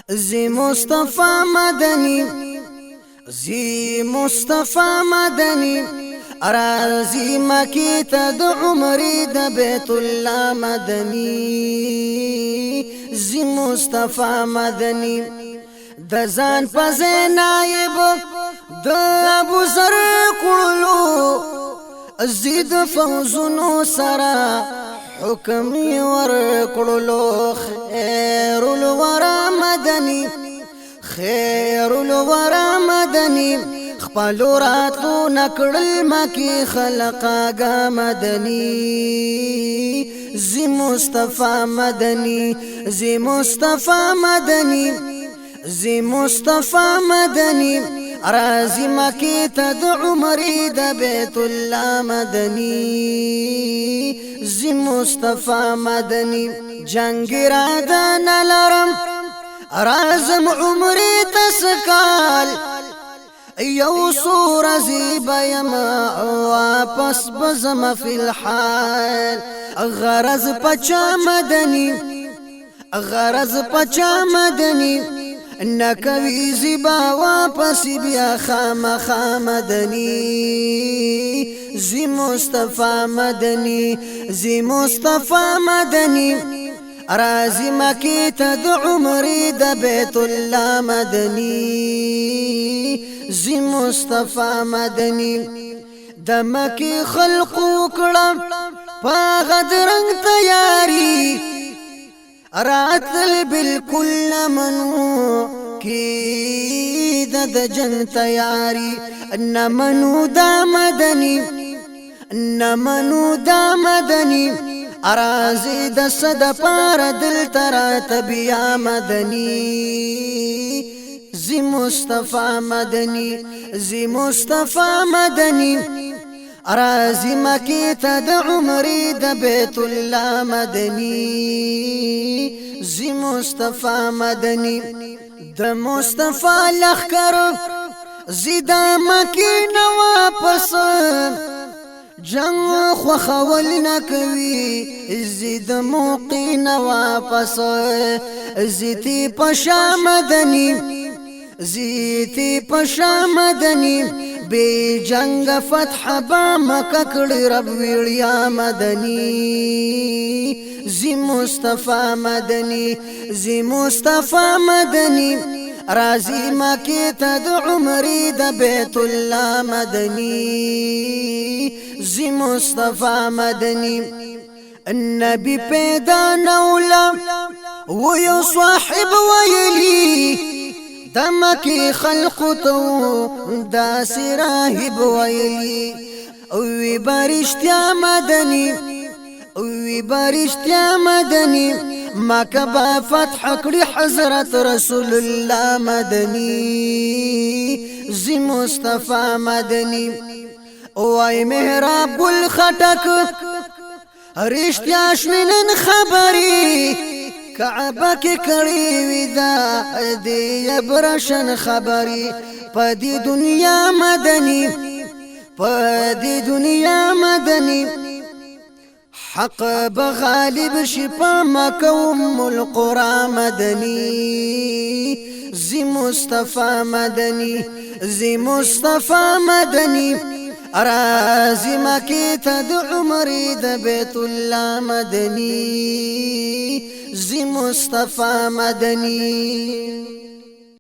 زی مصطفى مدنی زی مصطفى مدنی ارازی مکی تا د عمری د بیت الله مدنی زی مصطفى مدنی د ځان په نائب د ابو ذر کړلو زید فوزونو سرا حکم ور کړلو خیر الورا مدنی خیر الورا مدنی خپل راتلو نکړل مکی خلقاګه مدنی زی مصطفى مدنی زی مصطفى مدنی زی مصطفى مدنی رازی مکی تا د عمری د بیت الله مدنی زی مصطفى مدنی جنگ را د نلرم رازم عمری تسکال یو سور زیبا یما واپس بزم فی الحال غرض پچا مدنی غرض پچا مدنی نکوی زیبا واپس بیا خام مدنی زی مصطفى مدنی زی مصطفى مدنی رازی مکی تا د عمری د بیت الله مدنی زی مصطفى مدنی د مکی خلقو کړه پا غدرنګ تیاری راتل بالکل منو کی د جنگ تیاری نمنو دا مدنی نمنو دا مدنی ارازی د صد پار دل ترا تبیا مدنی زی مصطفى مدنی زی مصطفى مدنی ارازی مکی تا د عمری د بیت الله مدنی زی مصطفى مدنی د مصطفى لخر زی د مکی نو واپس جنگ خو خول نکوي زید موقین واپس زیتی پشا مدنی زیتی پشا مدنی بی جنگ فتح با مککڑ رب ویڑیا مدنی زی مصطفى مدنی زی مصطفى مدنی رازی مکی تا د عمری د بیت الله مدنی زی مصطفى مدنی النبی پیدا نولا ویو صاحب ویلی دمکی خلقتو دا سراهب ویلی اوی بارشتیا مدنی اوی بارشتیا مدنی مکبا فتح کړی حضرت رسول الله مدنی زی مصطفى مدنی وای محراب گل خټک رښتیا شنن خبري کعبه کې کړي ودا دې برشن خبري پدې دنیا مدني پدې دنیا مدني حق بغالب شفا مكوم القرى مدني زي مصطفى مدني زي مصطفى مدني ارازی مکی تا د عمری د بیت الله مدنی زی مصطفى مدنی